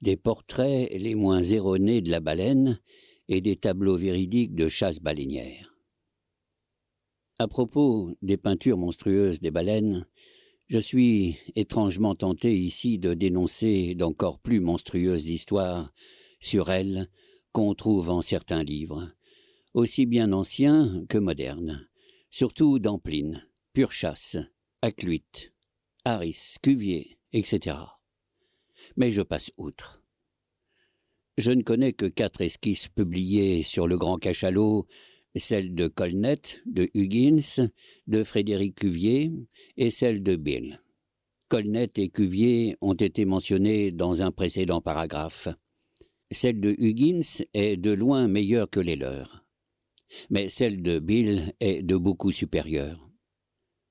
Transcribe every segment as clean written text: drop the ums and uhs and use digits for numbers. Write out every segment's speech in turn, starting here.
des portraits les moins erronés de la baleine et des tableaux véridiques de chasse baleinière. À propos des peintures monstrueuses des baleines, je suis étrangement tenté ici de dénoncer d'encore plus monstrueuses histoires sur elles qu'on trouve en certains livres, aussi bien anciens que modernes, surtout dans Pline, Purchas, Hakluyt, Harris, Cuvier, etc. Mais je passe outre. Je ne connais que 4 esquisses publiées sur le grand cachalot, celle de Colnett, de Huggins, de Frédéric Cuvier et celle de Bill. Colnett et Cuvier ont été mentionnés dans un précédent paragraphe. Celle de Huggins est de loin meilleure que les leurs, mais celle de Bill est de beaucoup supérieure.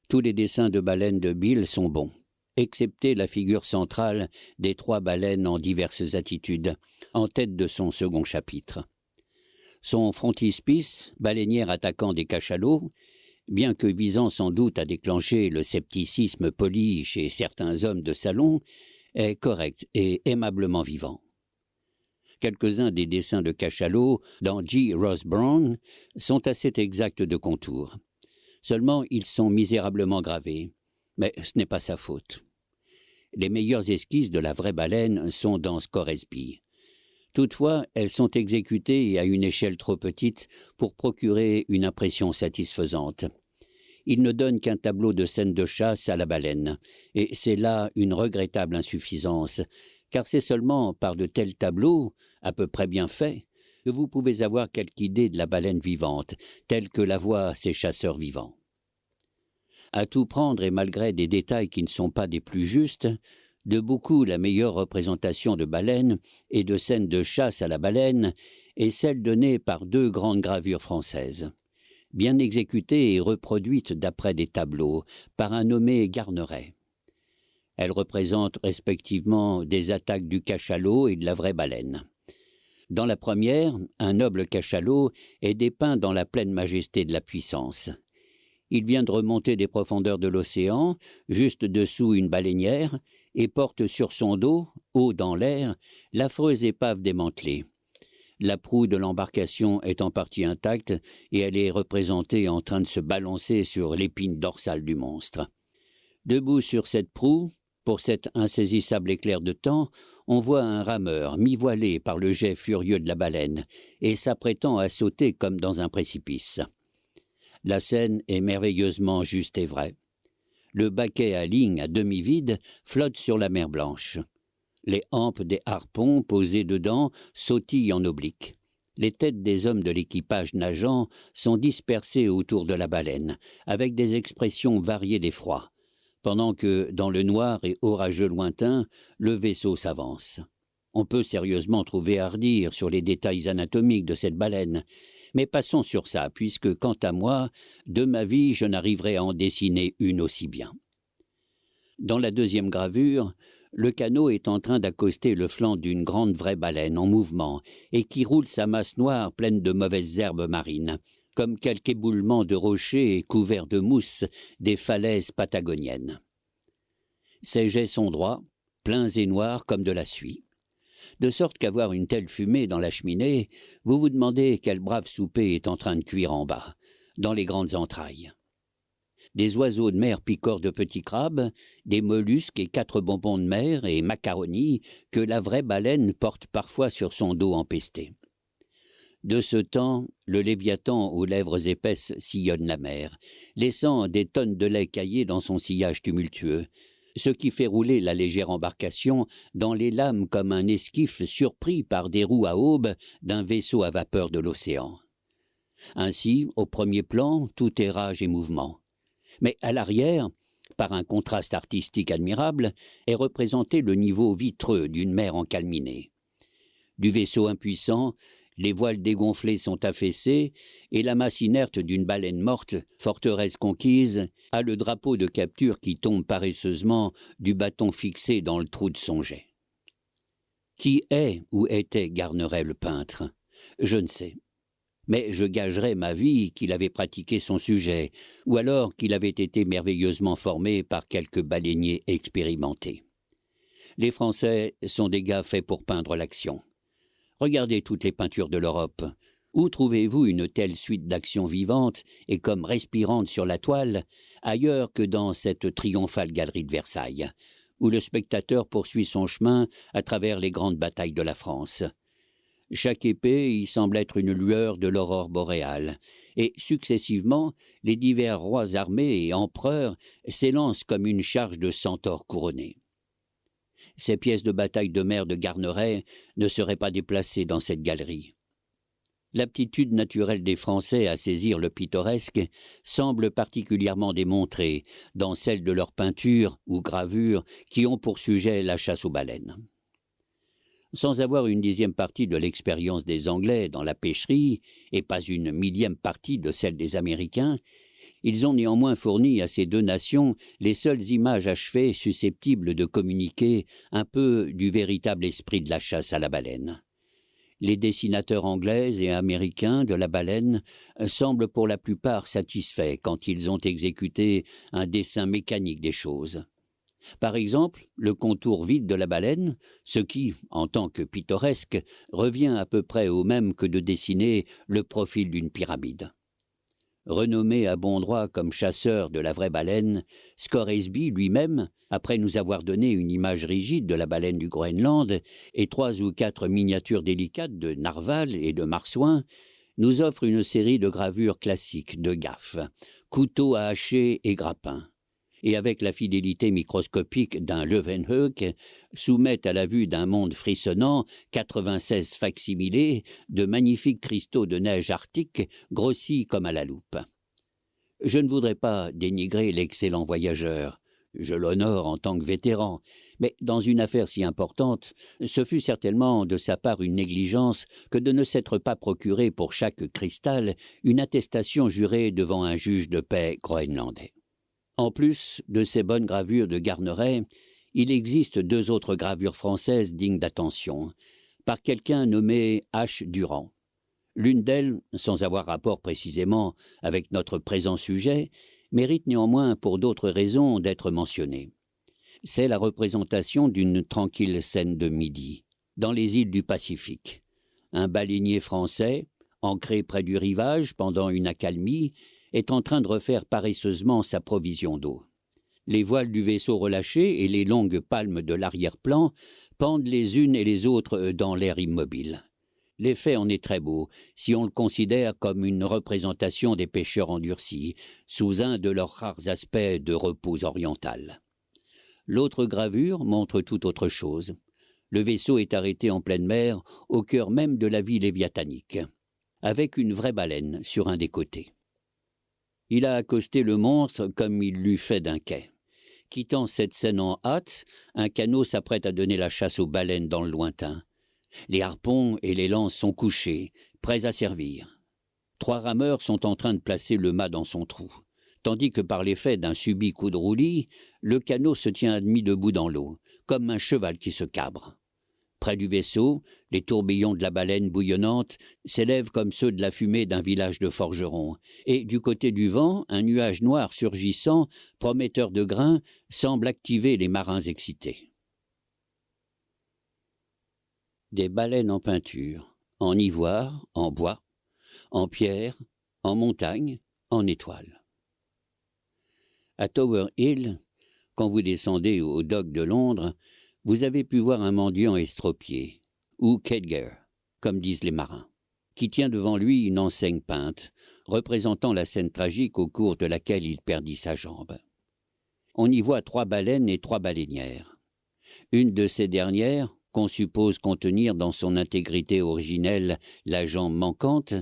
Tous les dessins de baleines de Bill sont bons, excepté la figure centrale des 3 baleines en diverses attitudes, en tête de son second chapitre. Son frontispice, baleinière attaquant des cachalots, bien que visant sans doute à déclencher le scepticisme poli chez certains hommes de salon, est correct et aimablement vivant. Quelques-uns des dessins de cachalots dans J. Ross Brown sont assez exacts de contour. Seulement, ils sont misérablement gravés. Mais ce n'est pas sa faute. Les meilleures esquisses de la vraie baleine sont dans Scoresby. Toutefois, elles sont exécutées à une échelle trop petite pour procurer une impression satisfaisante. Il ne donne qu'un tableau de scène de chasse à la baleine, et c'est là une regrettable insuffisance, car c'est seulement par de tels tableaux, à peu près bien faits, que vous pouvez avoir quelque idée de la baleine vivante, telle que la voient ces chasseurs vivants. À tout prendre et malgré des détails qui ne sont pas des plus justes, de beaucoup la meilleure représentation de baleine et de scène de chasse à la baleine est celle donnée par 2 grandes gravures françaises, bien exécutées et reproduites d'après des tableaux par un nommé Garneret. Elles représentent respectivement des attaques du cachalot et de la vraie baleine. Dans la première, un noble cachalot est dépeint dans la pleine majesté de la puissance. Il vient de remonter des profondeurs de l'océan, juste dessous une baleinière, et porte sur son dos, haut dans l'air, l'affreuse épave démantelée. La proue de l'embarcation est en partie intacte et elle est représentée en train de se balancer sur l'épine dorsale du monstre. Debout sur cette proue, pour cet insaisissable éclair de temps, on voit un rameur mi-voilé par le jet furieux de la baleine et s'apprêtant à sauter comme dans un précipice. La scène est merveilleusement juste et vraie. Le baquet à ligne à demi vide flotte sur la mer Blanche. Les hampes des harpons posés dedans sautillent en oblique. Les têtes des hommes de l'équipage nageant sont dispersées autour de la baleine, avec des expressions variées d'effroi, pendant que, dans le noir et orageux lointain, le vaisseau s'avance. On peut sérieusement trouver à redire sur les détails anatomiques de cette baleine, mais passons sur ça, puisque, quant à moi, de ma vie, je n'arriverai à en dessiner une aussi bien. Dans la deuxième gravure, le canot est en train d'accoster le flanc d'une grande vraie baleine en mouvement et qui roule sa masse noire pleine de mauvaises herbes marines, comme quelque éboulement de rochers couverts de mousse des falaises patagoniennes. Ses jets sont droits, pleins et noirs comme de la suie. De sorte qu'à voir une telle fumée dans la cheminée, vous vous demandez quel brave souper est en train de cuire en bas, dans les grandes entrailles. Des oiseaux de mer picorent de petits crabes, des mollusques et 4 bonbons de mer et macaronis que la vraie baleine porte parfois sur son dos empesté. De ce temps, le Léviathan aux lèvres épaisses sillonne la mer, laissant des tonnes de lait caillé dans son sillage tumultueux, ce qui fait rouler la légère embarcation dans les lames comme un esquif surpris par des roues à aubes d'un vaisseau à vapeur de l'océan. Ainsi, au premier plan, tout est rage et mouvement. Mais à l'arrière, par un contraste artistique admirable, est représenté le niveau vitreux d'une mer encalminée. Du vaisseau impuissant, les voiles dégonflées sont affaissées et la masse inerte d'une baleine morte, forteresse conquise, a le drapeau de capture qui tombe paresseusement du bâton fixé dans le trou de son jet. Qui est ou était Garneret le peintre? Je ne sais. Mais je gagerais ma vie qu'il avait pratiqué son sujet, ou alors qu'il avait été merveilleusement formé par quelque baleinier expérimenté. Les Français sont des gars faits pour peindre l'action. Regardez toutes les peintures de l'Europe. Où trouvez-vous une telle suite d'actions vivantes et comme respirantes sur la toile, ailleurs que dans cette triomphale galerie de Versailles, où le spectateur poursuit son chemin à travers les grandes batailles de la France. Chaque épée y semble être une lueur de l'aurore boréale, et successivement, les divers rois armés et empereurs s'élancent comme une charge de centaures couronnés. Ces pièces de bataille de mer de Garneret ne seraient pas déplacées dans cette galerie. L'aptitude naturelle des Français à saisir le pittoresque semble particulièrement démontrée dans celle de leurs peintures ou gravures qui ont pour sujet la chasse aux baleines. Sans avoir une 10e partie de l'expérience des Anglais dans la pêcherie et pas une 1/1000e partie de celle des Américains, ils ont néanmoins fourni à ces deux nations les seules images achevées susceptibles de communiquer un peu du véritable esprit de la chasse à la baleine. Les dessinateurs anglais et américains de la baleine semblent pour la plupart satisfaits quand ils ont exécuté un dessin mécanique des choses. Par exemple, le contour vide de la baleine, ce qui, en tant que pittoresque, revient à peu près au même que de dessiner le profil d'une pyramide. Renommé à bon droit comme chasseur de la vraie baleine, Scoresby lui-même, après nous avoir donné une image rigide de la baleine du Groenland et 3 ou 4 miniatures délicates de narwal et de marsouin, nous offre une série de gravures classiques de gaffes, couteaux à hacher et grappins, et avec la fidélité microscopique d'un Leeuwenhoek, soumettent à la vue d'un monde frissonnant 96 facsimilés de magnifiques cristaux de neige arctique grossis comme à la loupe. Je ne voudrais pas dénigrer l'excellent voyageur, je l'honore en tant que vétéran, mais dans une affaire si importante, ce fut certainement de sa part une négligence que de ne s'être pas procuré pour chaque cristal une attestation jurée devant un juge de paix groenlandais. En plus de ces bonnes gravures de Garneret, il existe 2 autres gravures françaises dignes d'attention, par quelqu'un nommé H. Durand. L'une d'elles, sans avoir rapport précisément avec notre présent sujet, mérite néanmoins pour d'autres raisons d'être mentionnée. C'est la représentation d'une tranquille scène de midi, dans les îles du Pacifique. Un baleinier français, ancré près du rivage pendant une accalmie, est en train de refaire paresseusement sa provision d'eau. Les voiles du vaisseau relâchées et les longues palmes de l'arrière-plan pendent les unes et les autres dans l'air immobile. L'effet en est très beau, si on le considère comme une représentation des pêcheurs endurcis, sous un de leurs rares aspects de repos oriental. L'autre gravure montre tout autre chose. Le vaisseau est arrêté en pleine mer, au cœur même de la ville léviathanique, avec une vraie baleine sur un des côtés. Il a accosté le monstre comme il l'eût fait d'un quai. Quittant cette scène en hâte, un canot s'apprête à donner la chasse aux baleines dans le lointain. Les harpons et les lances sont couchés, prêts à servir. 3 rameurs sont en train de placer le mât dans son trou, tandis que par l'effet d'un subit coup de roulis, le canot se tient à demi debout dans l'eau, comme un cheval qui se cabre. Près du vaisseau, les tourbillons de la baleine bouillonnante s'élèvent comme ceux de la fumée d'un village de forgerons, et du côté du vent, un nuage noir surgissant, prometteur de grains, semble activer les marins excités. Des baleines en peinture, en ivoire, en bois, en pierre, en montagne, en étoile. À Tower Hill, quand vous descendez au dock de Londres, vous avez pu voir un mendiant estropié, ou Kedger, comme disent les marins, qui tient devant lui une enseigne peinte, représentant la scène tragique au cours de laquelle il perdit sa jambe. On y voit 3 baleines et 3 baleinières. Une de ces dernières, qu'on suppose contenir dans son intégrité originelle la jambe manquante,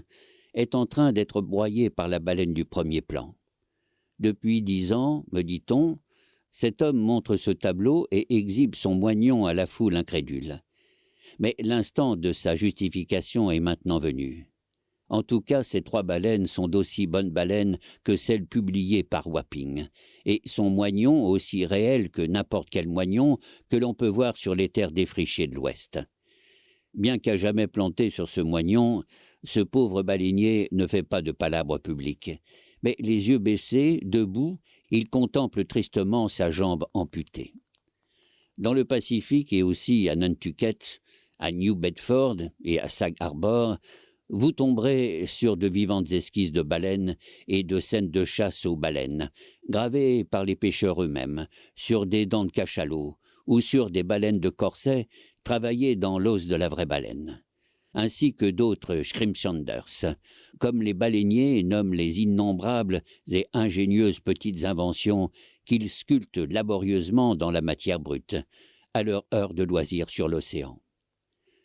est en train d'être broyée par la baleine du premier plan. Depuis 10 ans, me dit-on, cet homme montre ce tableau et exhibe son moignon à la foule incrédule. Mais l'instant de sa justification est maintenant venu. En tout cas, ces 3 baleines sont d'aussi bonnes baleines que celles publiées par Wapping, et son moignon aussi réel que n'importe quel moignon que l'on peut voir sur les terres défrichées de l'Ouest. Bien qu'à jamais planté sur ce moignon, ce pauvre baleinier ne fait pas de palabres publiques. Mais les yeux baissés, debout, il contemple tristement sa jambe amputée. Dans le Pacifique et aussi à Nantucket, à New Bedford et à Sag Harbor, vous tomberez sur de vivantes esquisses de baleines et de scènes de chasse aux baleines, gravées par les pêcheurs eux-mêmes, sur des dents de cachalot ou sur des baleines de corset travaillées dans l'os de la vraie baleine, ainsi que d'autres Schrimshanders, comme les baleiniers nomment les innombrables et ingénieuses petites inventions qu'ils sculptent laborieusement dans la matière brute, à leur heure de loisir sur l'océan.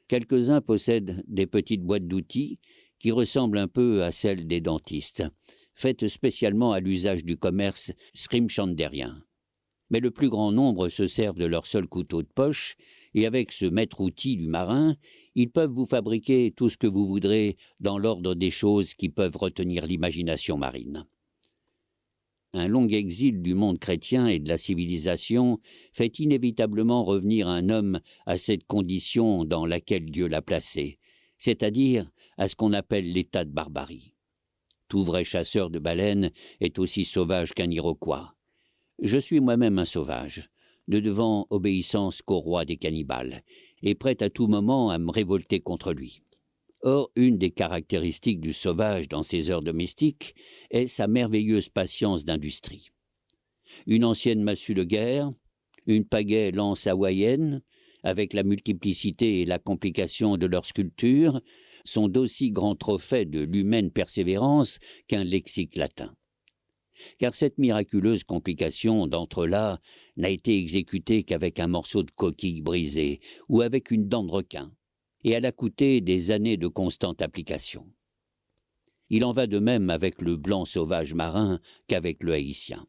Quelques-uns possèdent des petites boîtes d'outils qui ressemblent un peu à celles des dentistes, faites spécialement à l'usage du commerce schrimshanderien. Mais le plus grand nombre se servent de leur seul couteau de poche, et avec ce maître-outil du marin, ils peuvent vous fabriquer tout ce que vous voudrez dans l'ordre des choses qui peuvent retenir l'imagination marine. Un long exil du monde chrétien et de la civilisation fait inévitablement revenir un homme à cette condition dans laquelle Dieu l'a placé, c'est-à-dire à ce qu'on appelle l'état de barbarie. Tout vrai chasseur de baleines est aussi sauvage qu'un Iroquois. Je suis moi-même un sauvage, ne devant obéissance qu'au roi des cannibales, et prêt à tout moment à me révolter contre lui. Or, une des caractéristiques du sauvage dans ses heures domestiques est sa merveilleuse patience d'industrie. Une ancienne massue de guerre, une pagaie lance hawaïenne, avec la multiplicité et la complication de leur sculpture, sont d'aussi grands trophées de l'humaine persévérance qu'un lexique latin. Car cette miraculeuse complication d'entrelacs n'a été exécutée qu'avec un morceau de coquille brisée ou avec une dent de requin, et elle a coûté des années de constante application. Il en va de même avec le blanc sauvage marin qu'avec le haïtien.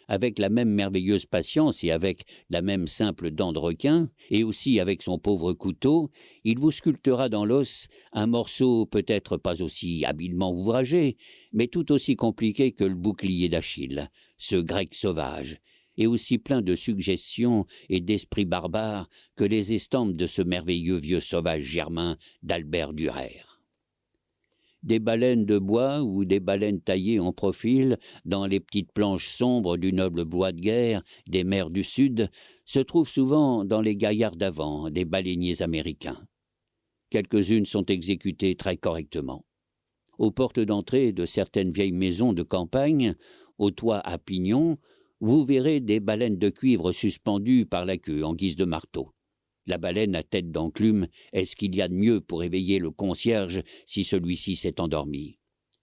Avec la même merveilleuse patience et avec la même simple dent de requin, et aussi avec son pauvre couteau, il vous sculptera dans l'os un morceau peut-être pas aussi habilement ouvragé, mais tout aussi compliqué que le bouclier d'Achille, ce grec sauvage, et aussi plein de suggestions et d'esprit barbare que les estampes de ce merveilleux vieux sauvage germain d'Albert Dürer. Des baleines de bois ou des baleines taillées en profil dans les petites planches sombres du noble bois de guerre des mers du Sud se trouvent souvent dans les gaillards d'avant des baleiniers américains. Quelques-unes sont exécutées très correctement. Aux portes d'entrée de certaines vieilles maisons de campagne, aux toits à pignons, vous verrez des baleines de cuivre suspendues par la queue en guise de marteau. La baleine à tête d'enclume est ce qu'il y a de mieux pour éveiller le concierge si celui-ci s'est endormi.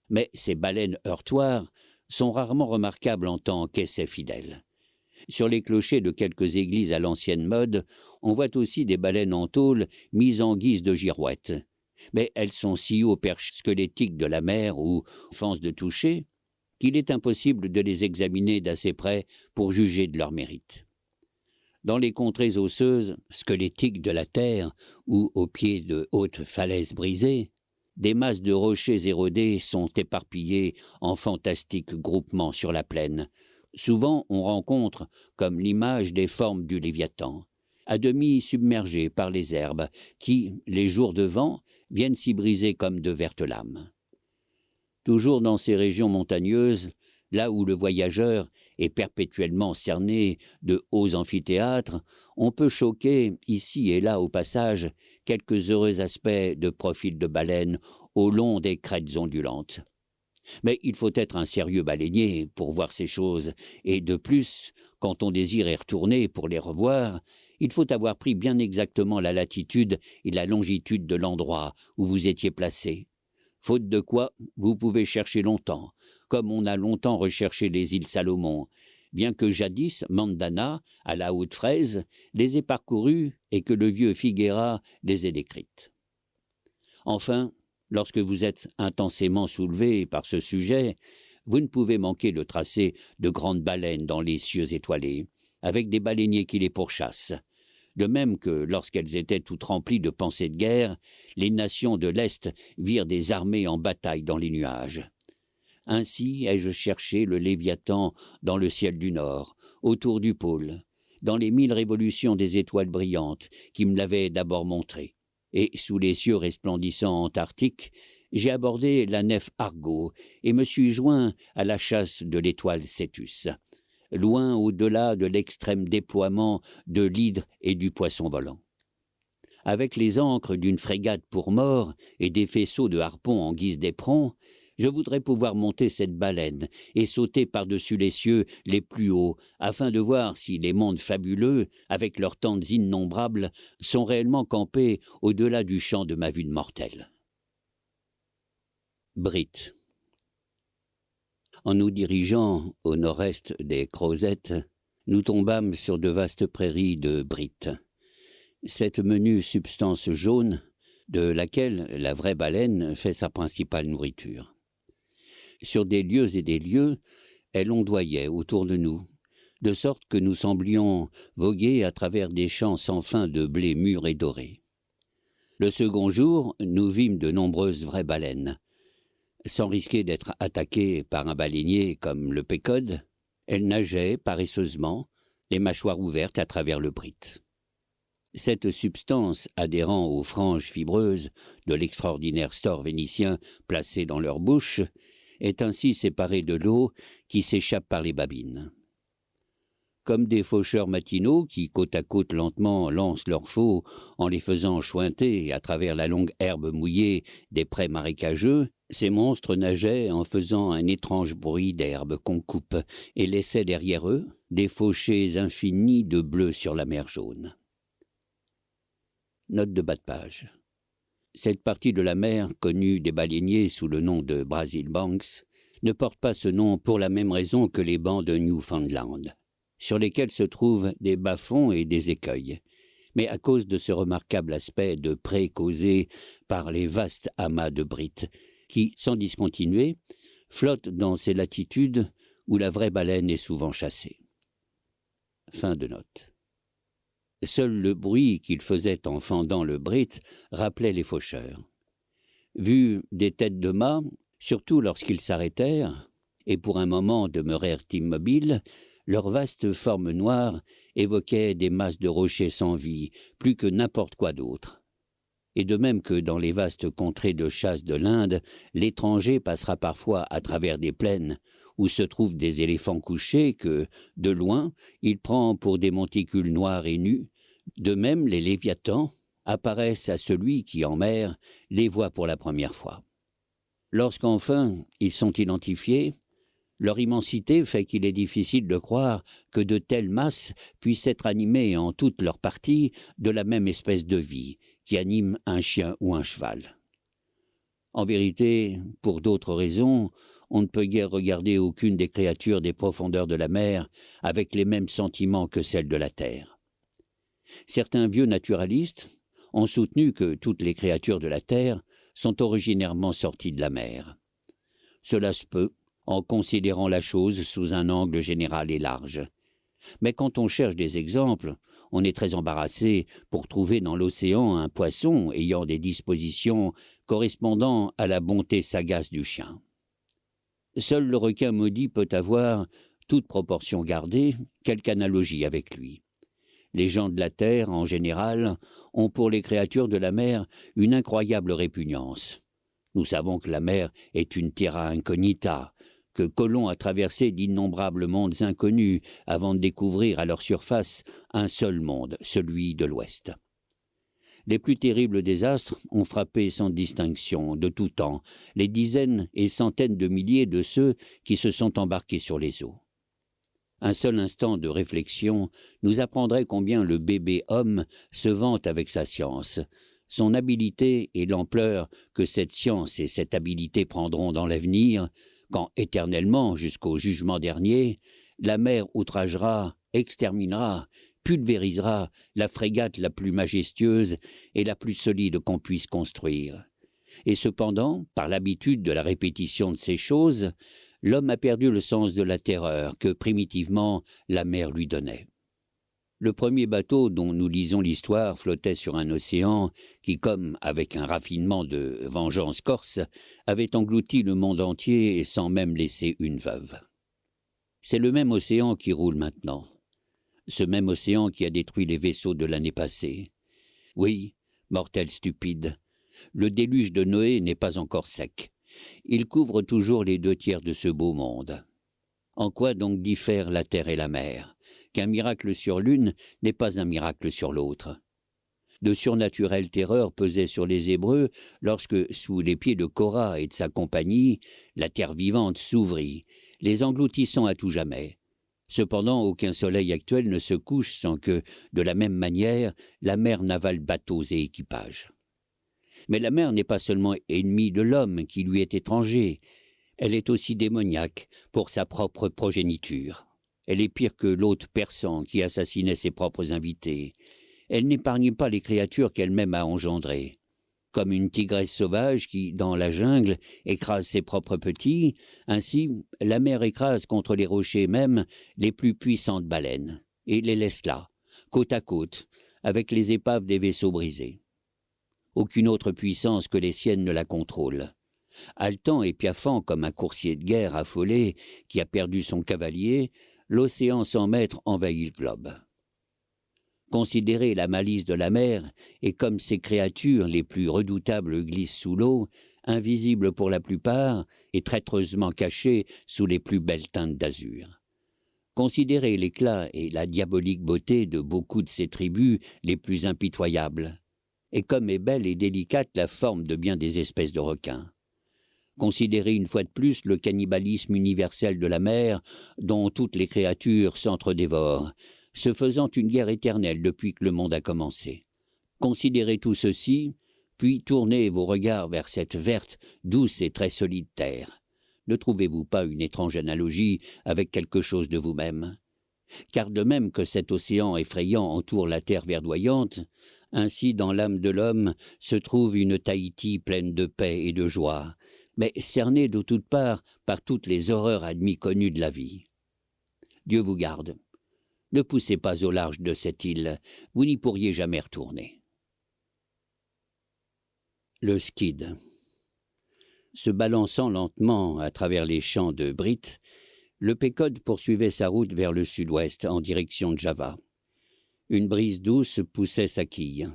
Mais ces baleines heurtoirs sont rarement remarquables en tant qu'essais fidèles. Sur les clochers de quelques églises à l'ancienne mode, on voit aussi des baleines en tôle mises en guise de girouettes. Mais elles sont si hauts perches squelettiques de la mer ou offenses de toucher qu'il est impossible de les examiner d'assez près pour juger de leur mérite. Dans les contrées osseuses, squelettiques de la terre ou au pied de hautes falaises brisées, des masses de rochers érodés sont éparpillées en fantastiques groupements sur la plaine. Souvent, on rencontre comme l'image des formes du Léviathan, à demi submergées par les herbes, qui, les jours de vent, viennent s'y briser comme de vertes lames. Toujours dans ces régions montagneuses, là où le voyageur est perpétuellement cerné de hauts amphithéâtres, on peut choquer, ici et là au passage, quelques heureux aspects de profils de baleines au long des crêtes ondulantes. Mais il faut être un sérieux baleinier pour voir ces choses, et de plus, quand on désire y retourner pour les revoir, il faut avoir pris bien exactement la latitude et la longitude de l'endroit où vous étiez placé. Faute de quoi, vous pouvez chercher longtemps, comme on a longtemps recherché les îles Salomon, bien que jadis Mandana, à la haute fraise, les ait parcourues et que le vieux Figuera les ait décrites. Enfin, lorsque vous êtes intensément soulevé par ce sujet, vous ne pouvez manquer le tracé de grandes baleines dans les cieux étoilés, avec des baleiniers qui les pourchassent. De même que, lorsqu'elles étaient toutes remplies de pensées de guerre, les nations de l'Est virent des armées en bataille dans les nuages. Ainsi ai-je cherché le Léviathan dans le ciel du Nord, autour du pôle, dans les 1000 révolutions des étoiles brillantes qui me l'avaient d'abord montré. Et sous les cieux resplendissants antarctiques, j'ai abordé la nef Argo et me suis joint à la chasse de l'étoile Cétus. loin au-delà de l'extrême déploiement de l'hydre et du poisson volant. Avec les ancres d'une frégate pour mort et des faisceaux de harpons en guise d'éperon, je voudrais pouvoir monter cette baleine et sauter par-dessus les cieux les plus hauts, afin de voir si les mondes fabuleux, avec leurs tentes innombrables, sont réellement campés au-delà du champ de ma vue de mortel. Brit. En nous dirigeant au nord-est des Crozets, nous tombâmes sur de vastes prairies de Brit. Cette menue substance jaune, de laquelle la vraie baleine fait sa principale nourriture. Sur des lieues et des lieues, elle ondoyait autour de nous, de sorte que nous semblions voguer à travers des champs sans fin de blé mûr et doré. Le second jour, nous vîmes de nombreuses vraies baleines. Sans risquer d'être attaquées par un baleinier comme le pécode, elles nageaient paresseusement, les mâchoires ouvertes à travers le Brit. Cette substance adhérant aux franges fibreuses de l'extraordinaire store vénitien placé dans leur bouche est ainsi séparée de l'eau qui s'échappe par les babines. Comme des faucheurs matinaux qui, côte à côte lentement, lancent leurs faux en les faisant chointer à travers la longue herbe mouillée des prés marécageux, ces monstres nageaient en faisant un étrange bruit d'herbe qu'on coupe et laissaient derrière eux des fauchées infinies de bleu sur la mer jaune. Note de bas de page. Cette partie de la mer, connue des baleiniers sous le nom de Brazil Banks, ne porte pas ce nom pour la même raison que les bancs de Newfoundland, sur lesquels se trouvent des bas-fonds et des écueils, mais à cause de ce remarquable aspect de pré causé par les vastes amas de Brit, qui, sans discontinuer, flottent dans ces latitudes où la vraie baleine est souvent chassée. Fin de note. Seul le bruit qu'il faisait en fendant le Brit rappelait les faucheurs. Vus des têtes de mât, surtout lorsqu'ils s'arrêtèrent, et pour un moment demeurèrent immobiles, leurs vastes formes noires évoquaient des masses de rochers sans vie, plus que n'importe quoi d'autre. Et de même que dans les vastes contrées de chasse de l'Inde, l'étranger passera parfois à travers des plaines où se trouvent des éléphants couchés que, de loin, il prend pour des monticules noirs et nus, de même les léviathans apparaissent à celui qui, en mer, les voit pour la première fois. Lorsqu'enfin ils sont identifiés, leur immensité fait qu'il est difficile de croire que de telles masses puissent être animées en toutes leurs parties de la même espèce de vie qui anime un chien ou un cheval. En vérité, pour d'autres raisons, on ne peut guère regarder aucune des créatures des profondeurs de la mer avec les mêmes sentiments que celles de la terre. Certains vieux naturalistes ont soutenu que toutes les créatures de la terre sont originairement sorties de la mer. Cela se peut, en considérant la chose sous un angle général et large. Mais quand on cherche des exemples, on est très embarrassé pour trouver dans l'océan un poisson ayant des dispositions correspondant à la bonté sagace du chien. Seul le requin maudit peut avoir, toute proportion gardée, quelque analogie avec lui. Les gens de la terre, en général, ont pour les créatures de la mer une incroyable répugnance. Nous savons que la mer est une terra incognita, que Colomb a traversé d'innombrables mondes inconnus avant de découvrir à leur surface un seul monde, celui de l'Ouest. Les plus terribles désastres ont frappé sans distinction, de tout temps, les dizaines et centaines de milliers de ceux qui se sont embarqués sur les eaux. Un seul instant de réflexion nous apprendrait combien le bébé homme se vante avec sa science, son habileté et l'ampleur que cette science et cette habileté prendront dans l'avenir, quand éternellement, jusqu'au jugement dernier, la mer outragera, exterminera, pulvérisera la frégate la plus majestueuse et la plus solide qu'on puisse construire. Et cependant, par l'habitude de la répétition de ces choses, l'homme a perdu le sens de la terreur que, primitivement, la mer lui donnait. Le premier bateau dont nous lisons l'histoire flottait sur un océan qui, comme avec un raffinement de vengeance corse, avait englouti le monde entier et sans même laisser une veuve. C'est le même océan qui roule maintenant. Ce même océan qui a détruit les vaisseaux de l'année passée. Oui, mortel stupide, le déluge de Noé n'est pas encore sec. Il couvre toujours les 2/3 de ce beau monde. En quoi donc diffèrent la terre et la mer? Qu'un miracle sur l'une n'est pas un miracle sur l'autre. De surnaturelles terreurs pesaient sur les Hébreux lorsque, sous les pieds de Korah et de sa compagnie, la terre vivante s'ouvrit, les engloutissant à tout jamais. Cependant, aucun soleil actuel ne se couche sans que, de la même manière, la mer n'avale bateaux et équipages. Mais la mer n'est pas seulement ennemie de l'homme qui lui est étranger, elle est aussi démoniaque pour sa propre progéniture. Elle est pire que l'hôte persan qui assassinait ses propres invités. Elle n'épargne pas les créatures qu'elle-même a engendrées. Comme une tigresse sauvage qui, dans la jungle, écrase ses propres petits, ainsi la mer écrase contre les rochers même les plus puissantes baleines, et les laisse là, côte à côte, avec les épaves des vaisseaux brisés. Aucune autre puissance que les siennes ne la contrôle. Haletant et piaffant comme un coursier de guerre affolé qui a perdu son cavalier, l'océan sans maître envahit le globe. Considérer la malice de la mer, et comme ces créatures les plus redoutables glissent sous l'eau, invisibles pour la plupart, et traîtreusement cachées sous les plus belles teintes d'azur. Considérer l'éclat et la diabolique beauté de beaucoup de ces tribus les plus impitoyables, et comme est belle et délicate la forme de bien des espèces de requins. Considérer une fois de plus le cannibalisme universel de la mer, dont toutes les créatures s'entre-dévorent, se faisant une guerre éternelle depuis que le monde a commencé. Considérez tout ceci, puis tournez vos regards vers cette verte, douce et très solide terre. Ne trouvez-vous pas une étrange analogie avec quelque chose de vous-même? Car de même que cet océan effrayant entoure la terre verdoyante, ainsi dans l'âme de l'homme se trouve une Tahiti pleine de paix et de joie, mais cernée de toutes parts par toutes les horreurs à demi connues de la vie. Dieu vous garde. Ne poussez pas au large de cette île, vous n'y pourriez jamais retourner. Le skid. Se balançant lentement à travers les champs de Brit, le Pécode poursuivait sa route vers le sud-ouest en direction de Java. Une brise douce poussait sa quille.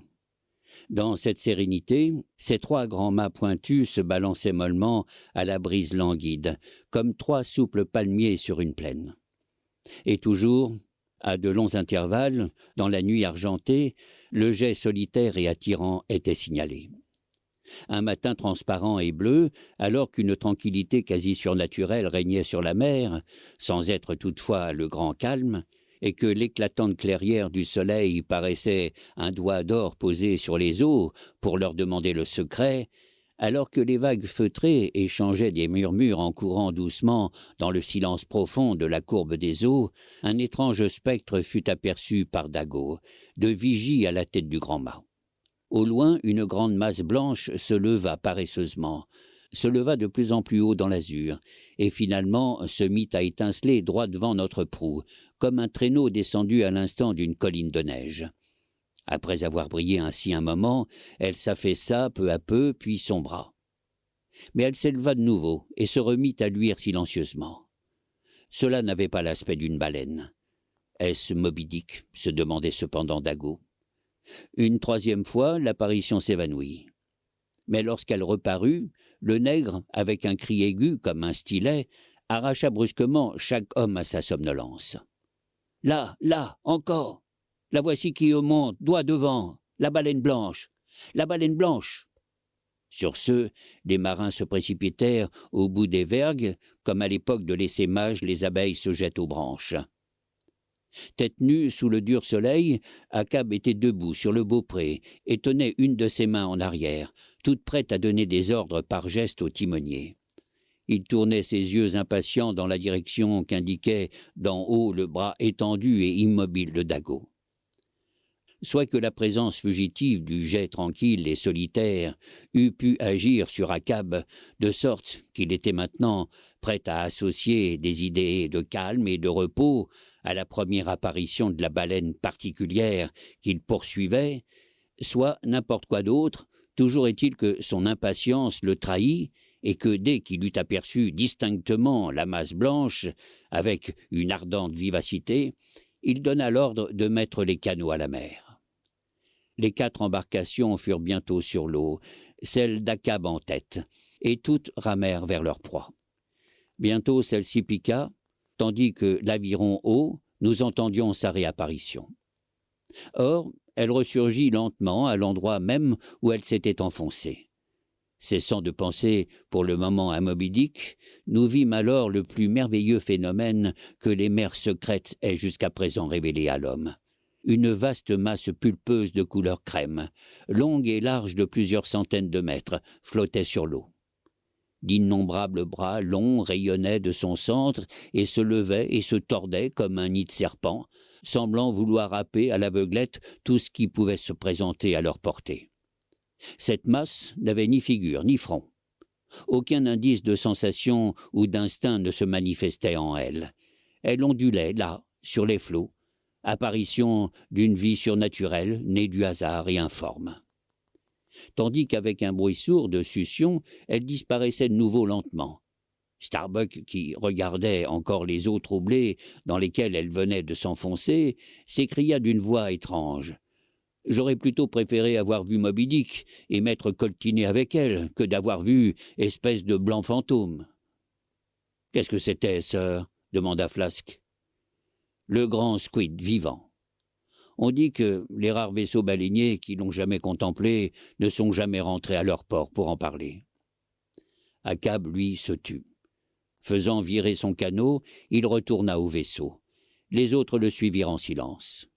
Dans cette sérénité, ces trois grands mâts pointus se balançaient mollement à la brise languide, comme trois souples palmiers sur une plaine. Et toujours, à de longs intervalles, dans la nuit argentée, le jet solitaire et attirant était signalé. Un matin transparent et bleu, alors qu'une tranquillité quasi surnaturelle régnait sur la mer, sans être toutefois le grand calme, et que l'éclatante clairière du soleil paraissait un doigt d'or posé sur les eaux pour leur demander le secret, alors que les vagues feutrées échangeaient des murmures en courant doucement dans le silence profond de la courbe des eaux, un étrange spectre fut aperçu par Dago, de vigie à la tête du grand mât. Au loin, une grande masse blanche se leva paresseusement, se leva de plus en plus haut dans l'azur, et finalement se mit à étinceler droit devant notre proue, comme un traîneau descendu à l'instant d'une colline de neige. Après avoir brillé ainsi un moment, elle s'affaissa peu à peu, puis sombra. Mais elle s'éleva de nouveau et se remit à luire silencieusement. Cela n'avait pas l'aspect d'une baleine. Est-ce Moby Dick? Se demandait cependant Dago. Une troisième fois, l'apparition s'évanouit. Mais lorsqu'elle reparut, le nègre, avec un cri aigu comme un stylet, arracha brusquement chaque homme à sa somnolence. « Là, là, encore! La voici qui monte, doigt devant, la baleine blanche, la baleine blanche !» Sur ce, les marins se précipitèrent au bout des vergues, comme à l'époque de l'essaimage les abeilles se jettent aux branches. Tête nue sous le dur soleil, Achab était debout sur le beaupré et tenait une de ses mains en arrière, toute prête à donner des ordres par geste au timonier. Il tournait ses yeux impatients dans la direction qu'indiquait d'en haut le bras étendu et immobile de Dago. Soit que la présence fugitive du jet tranquille et solitaire eût pu agir sur Achab, de sorte qu'il était maintenant prêt à associer des idées de calme et de repos à la première apparition de la baleine particulière qu'il poursuivait, soit n'importe quoi d'autre, toujours est-il que son impatience le trahit et que dès qu'il eut aperçu distinctement la masse blanche, avec une ardente vivacité, il donna l'ordre de mettre les canots à la mer. Les 4 embarcations furent bientôt sur l'eau, celle d'Achab en tête, et toutes ramèrent vers leur proie. Bientôt celle-ci piqua, tandis que l'aviron haut, nous entendions sa réapparition. Or, elle ressurgit lentement à l'endroit même où elle s'était enfoncée. Cessant de penser pour le moment à Moby Dick, nous vîmes alors le plus merveilleux phénomène que les mers secrètes aient jusqu'à présent révélé à l'homme. Une vaste masse pulpeuse de couleur crème, longue et large de plusieurs centaines de mètres, flottait sur l'eau. D'innombrables bras longs rayonnaient de son centre et se levaient et se tordaient comme un nid de serpent, semblant vouloir happer à l'aveuglette tout ce qui pouvait se présenter à leur portée. Cette masse n'avait ni figure ni front. Aucun indice de sensation ou d'instinct ne se manifestait en elle. Elle ondulait là, sur les flots, apparition d'une vie surnaturelle née du hasard et informe. Tandis qu'avec un bruit sourd de succion, elle disparaissait de nouveau lentement. Starbuck, qui regardait encore les eaux troublées dans lesquelles elle venait de s'enfoncer, s'écria d'une voix étrange. « J'aurais plutôt préféré avoir vu Moby Dick et m'être coltiné avec elle que d'avoir vu espèce de blanc fantôme. »« Qu'est-ce que c'était, sœur ?» demanda Flask. « Le grand squid vivant. On dit que les rares vaisseaux baleiniers qui l'ont jamais contemplé ne sont jamais rentrés à leur port pour en parler. » Achab, lui, se tut. Faisant virer son canot, il retourna au vaisseau. Les autres le suivirent en silence.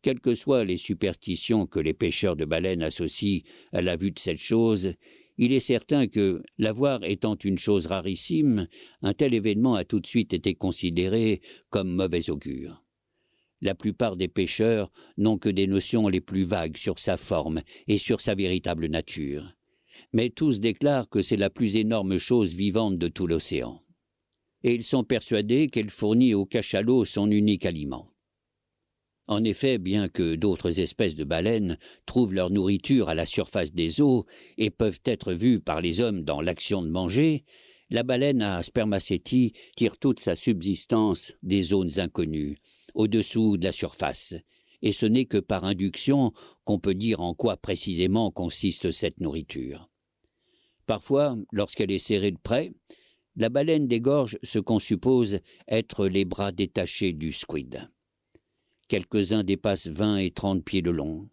Quelles que soient les superstitions que les pêcheurs de baleines associent à la vue de cette chose, il est certain que, la voir étant une chose rarissime, un tel événement a tout de suite été considéré comme mauvais augure. La plupart des pêcheurs n'ont que des notions les plus vagues sur sa forme et sur sa véritable nature. Mais tous déclarent que c'est la plus énorme chose vivante de tout l'océan. Et ils sont persuadés qu'elle fournit au cachalot son unique aliment. En effet, bien que d'autres espèces de baleines trouvent leur nourriture à la surface des eaux et peuvent être vues par les hommes dans l'action de manger, la baleine à spermacétie tire toute sa subsistance des zones inconnues, au-dessous de la surface, et ce n'est que par induction qu'on peut dire en quoi précisément consiste cette nourriture. Parfois, lorsqu'elle est serrée de près, la baleine dégorge ce qu'on suppose être les bras détachés du squid. Quelques-uns dépassent 20 et 30 pieds de long.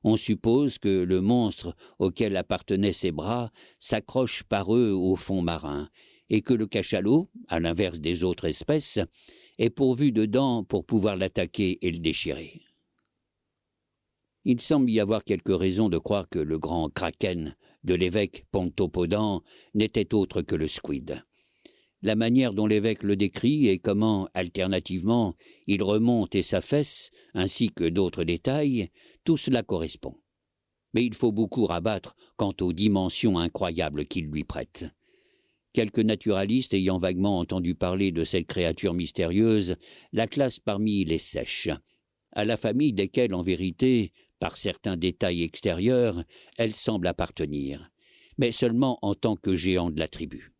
On suppose que le monstre auquel appartenaient ces bras s'accroche par eux au fond marin, et que le cachalot, à l'inverse des autres espèces, est pourvu de dents pour pouvoir l'attaquer et le déchirer. Il semble y avoir quelques raisons de croire que le grand kraken de l'évêque Pontoppodan n'était autre que le squid. La manière dont l'évêque le décrit et comment, alternativement, il remonte et s'affaisse, ainsi que d'autres détails, tout cela correspond. Mais il faut beaucoup rabattre quant aux dimensions incroyables qu'il lui prête. Quelques naturalistes ayant vaguement entendu parler de cette créature mystérieuse la classent parmi les sèches, à la famille desquelles, en vérité, par certains détails extérieurs, elle semble appartenir, mais seulement en tant que géant de la tribu.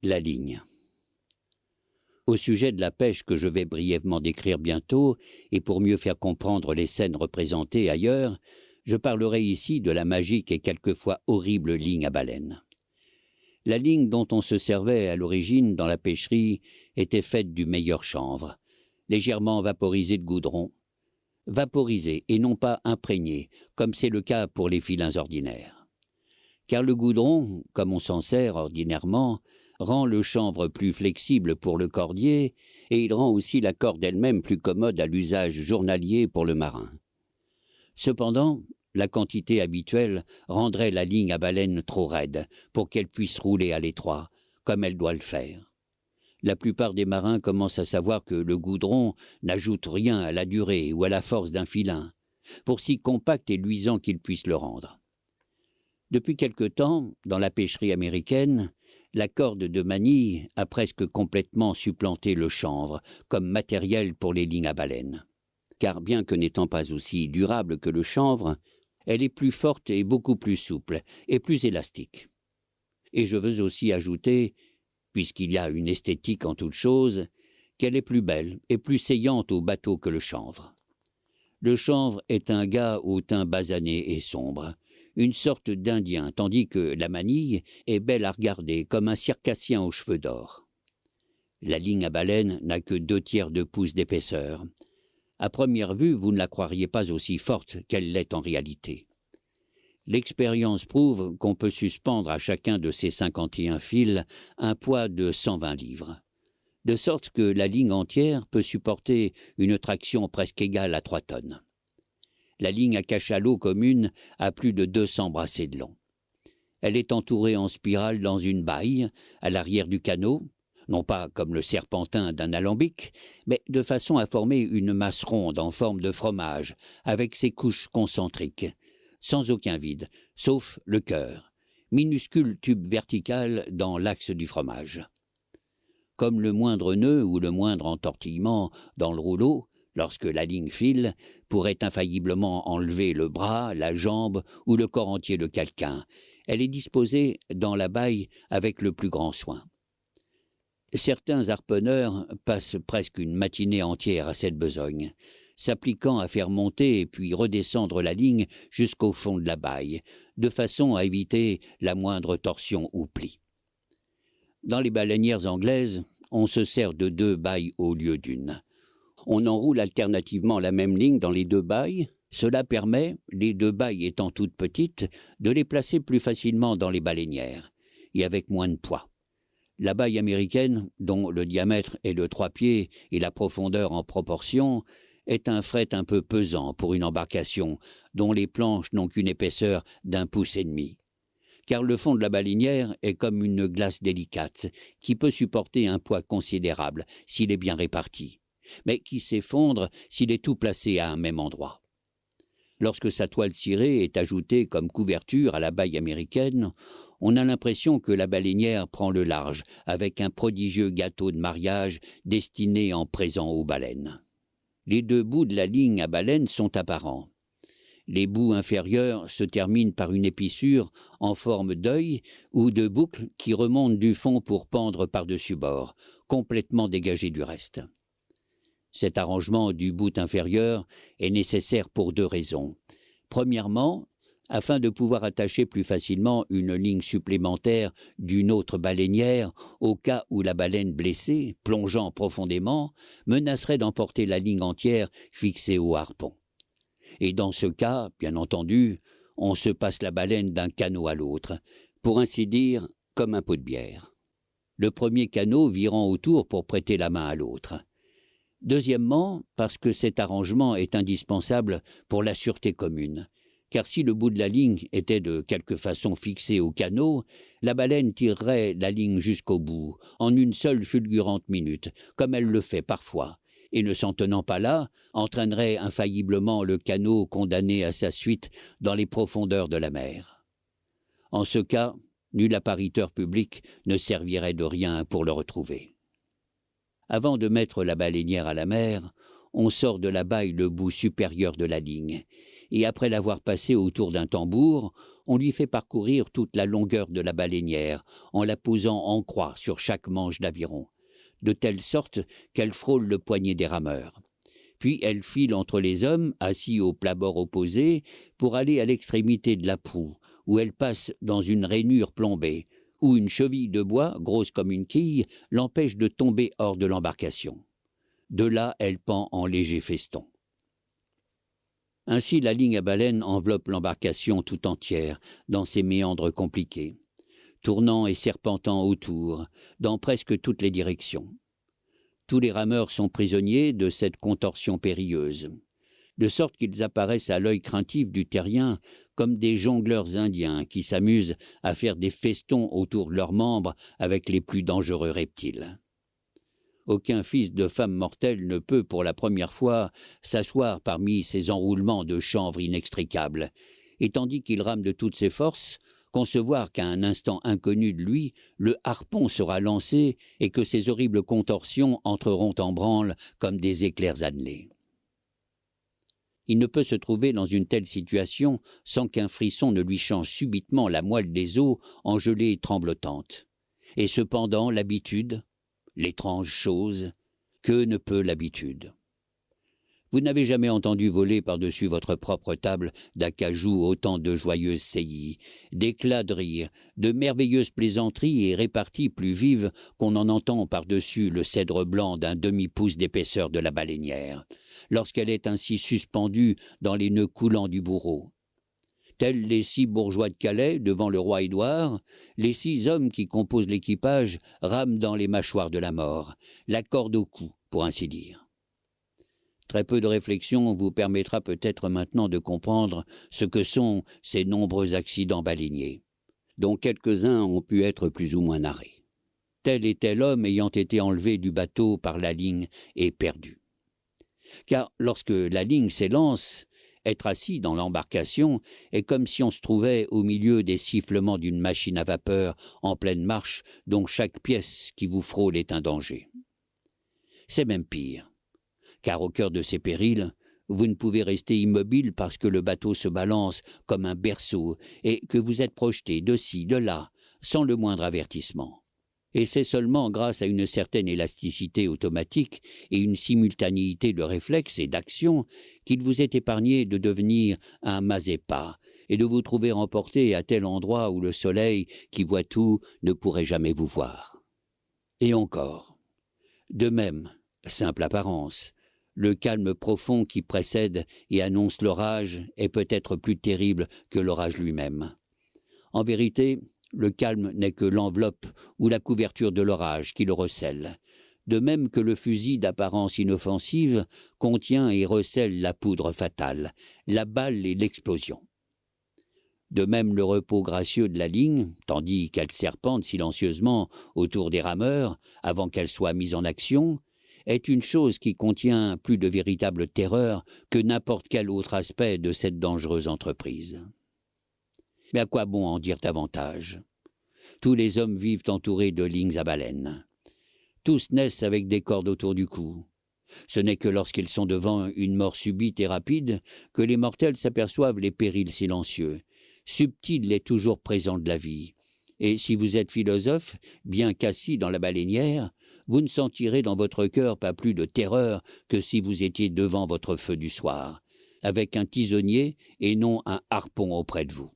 La ligne. Au sujet de la pêche que je vais brièvement décrire bientôt, et pour mieux faire comprendre les scènes représentées ailleurs, je parlerai ici de la magique et quelquefois horrible ligne à baleine. La ligne dont on se servait à l'origine dans la pêcherie était faite du meilleur chanvre, légèrement vaporisé de goudron, vaporisé et non pas imprégné, comme c'est le cas pour les filins ordinaires. Car le goudron, comme on s'en sert ordinairement, rend le chanvre plus flexible pour le cordier et il rend aussi la corde elle-même plus commode à l'usage journalier pour le marin. Cependant, la quantité habituelle rendrait la ligne à baleine trop raide pour qu'elle puisse rouler à l'étroit, comme elle doit le faire. La plupart des marins commencent à savoir que le goudron n'ajoute rien à la durée ou à la force d'un filin, pour si compact et luisant qu'il puisse le rendre. Depuis quelque temps, dans la pêcherie américaine, la corde de manille a presque complètement supplanté le chanvre comme matériel pour les lignes à baleine. Car bien que n'étant pas aussi durable que le chanvre, elle est plus forte et beaucoup plus souple et plus élastique. Et je veux aussi ajouter, puisqu'il y a une esthétique en toute chose, qu'elle est plus belle et plus saillante au bateau que le chanvre. Le chanvre est un gars au teint basané et sombre, une sorte d'Indien, tandis que la manille est belle à regarder, comme un circassien aux cheveux d'or. La ligne à baleine n'a que 2/3 de pouce d'épaisseur. À première vue, vous ne la croiriez pas aussi forte qu'elle l'est en réalité. L'expérience prouve qu'on peut suspendre à chacun de ces 51 fils un poids de 120 livres. De sorte que la ligne entière peut supporter une traction presque égale à 3 tonnes. La ligne à cachalot commune a plus de 200 brassées de long. Elle est entourée en spirale dans une baille, à l'arrière du canot, non pas comme le serpentin d'un alambic, mais de façon à former une masse ronde en forme de fromage, avec ses couches concentriques, sans aucun vide, sauf le cœur, minuscule tube vertical dans l'axe du fromage. Comme le moindre nœud ou le moindre entortillement dans le rouleau, lorsque la ligne file, pourrait infailliblement enlever le bras, la jambe ou le corps entier de quelqu'un, elle est disposée dans la baille avec le plus grand soin. Certains harponneurs passent presque une matinée entière à cette besogne, s'appliquant à faire monter et puis redescendre la ligne jusqu'au fond de la baille, de façon à éviter la moindre torsion ou pli. Dans les baleinières anglaises, on se sert de 2 bailles au lieu d'une. On enroule alternativement la même ligne dans les 2 bailles. Cela permet, les 2 bailles étant toutes petites, de les placer plus facilement dans les baleinières, et avec moins de poids. La baille américaine, dont le diamètre est de 3 pieds et la profondeur en proportion, est un fret un peu pesant pour une embarcation dont les planches n'ont qu'une épaisseur d'1,5 pouce. Car le fond de la baleinière est comme une glace délicate qui peut supporter un poids considérable s'il est bien réparti, mais qui s'effondre s'il est tout placé à un même endroit. Lorsque sa toile cirée est ajoutée comme couverture à la baille américaine, on a l'impression que la baleinière prend le large avec un prodigieux gâteau de mariage destiné en présent aux baleines. Les 2 bouts de la ligne à baleine sont apparents. Les bouts inférieurs se terminent par une épissure en forme d'œil ou de boucle qui remonte du fond pour pendre par-dessus bord, complètement dégagé du reste. Cet arrangement du bout inférieur est nécessaire pour 2 raisons. Premièrement, afin de pouvoir attacher plus facilement une ligne supplémentaire d'une autre baleinière au cas où la baleine blessée, plongeant profondément, menacerait d'emporter la ligne entière fixée au harpon. Et dans ce cas, bien entendu, on se passe la baleine d'un canot à l'autre, pour ainsi dire comme un pot de bière. Le premier canot virant autour pour prêter la main à l'autre. Deuxièmement, parce que cet arrangement est indispensable pour la sûreté commune, car si le bout de la ligne était de quelque façon fixé au canot, la baleine tirerait la ligne jusqu'au bout, en une seule fulgurante minute, comme elle le fait parfois, et ne s'en tenant pas là, entraînerait infailliblement le canot condamné à sa suite dans les profondeurs de la mer. En ce cas, nul appariteur public ne servirait de rien pour le retrouver. Avant de mettre la baleinière à la mer, on sort de la baille le bout supérieur de la ligne, et après l'avoir passé autour d'un tambour, on lui fait parcourir toute la longueur de la baleinière, en la posant en croix sur chaque manche d'aviron, de telle sorte qu'elle frôle le poignet des rameurs. Puis elle file entre les hommes, assis au plat-bord opposé, pour aller à l'extrémité de la proue, où elle passe dans une rainure plombée, où une cheville de bois, grosse comme une quille, l'empêche de tomber hors de l'embarcation. De là, elle pend en léger feston. Ainsi, la ligne à baleine enveloppe l'embarcation tout entière, dans ses méandres compliqués, tournant et serpentant autour, dans presque toutes les directions. Tous les rameurs sont prisonniers de cette contorsion périlleuse, de sorte qu'ils apparaissent à l'œil craintif du terrien comme des jongleurs indiens qui s'amusent à faire des festons autour de leurs membres avec les plus dangereux reptiles. Aucun fils de femme mortelle ne peut, pour la première fois, s'asseoir parmi ces enroulements de chanvre inextricables, et tandis qu'il rame de toutes ses forces, concevoir qu'à un instant inconnu de lui, le harpon sera lancé et que ces horribles contorsions entreront en branle comme des éclairs annelés. Il ne peut se trouver dans une telle situation sans qu'un frisson ne lui change subitement la moelle des os en gelée tremblotante. Et cependant, l'habitude, l'étrange chose, que ne peut l'habitude? Vous n'avez jamais entendu voler par-dessus votre propre table d'acajou autant de joyeuses saillies, d'éclats de rire, de merveilleuses plaisanteries et réparties plus vives qu'on en entend par-dessus le cèdre blanc d'un demi-pouce d'épaisseur de la baleinière, lorsqu'elle est ainsi suspendue dans les nœuds coulants du bourreau. Tels les 6 bourgeois de Calais devant le roi Édouard, les 6 hommes qui composent l'équipage rament dans les mâchoires de la mort, la corde au cou, pour ainsi dire. Très peu de réflexion vous permettra peut-être maintenant de comprendre ce que sont ces nombreux accidents baleiniers, dont quelques-uns ont pu être plus ou moins narrés. Tel et tel homme ayant été enlevé du bateau par la ligne est perdu. Car lorsque la ligne s'élance, être assis dans l'embarcation est comme si on se trouvait au milieu des sifflements d'une machine à vapeur en pleine marche dont chaque pièce qui vous frôle est un danger. C'est même pire. Car au cœur de ces périls, vous ne pouvez rester immobile parce que le bateau se balance comme un berceau et que vous êtes projeté de ci, de là, sans le moindre avertissement. Et c'est seulement grâce à une certaine élasticité automatique et une simultanéité de réflexes et d'action qu'il vous est épargné de devenir un Mazeppa et de vous trouver emporté à tel endroit où le soleil, qui voit tout, ne pourrait jamais vous voir. Et encore, de même, simple apparence, le calme profond qui précède et annonce l'orage est peut-être plus terrible que l'orage lui-même. En vérité, le calme n'est que l'enveloppe ou la couverture de l'orage qui le recèle, de même que le fusil d'apparence inoffensive contient et recèle la poudre fatale, la balle et l'explosion. De même le repos gracieux de la ligne, tandis qu'elle serpente silencieusement autour des rameurs avant qu'elle soit mise en action, est une chose qui contient plus de véritable terreur que n'importe quel autre aspect de cette dangereuse entreprise. Mais à quoi bon en dire davantage? Tous les hommes vivent entourés de lignes à baleines. Tous naissent avec des cordes autour du cou. Ce n'est que lorsqu'ils sont devant une mort subite et rapide que les mortels s'aperçoivent les périls silencieux, subtils et toujours présents de la vie. Et si vous êtes philosophe, bien qu'assis dans la baleinière, vous ne sentirez dans votre cœur pas plus de terreur que si vous étiez devant votre feu du soir, avec un tisonnier et non un harpon auprès de vous.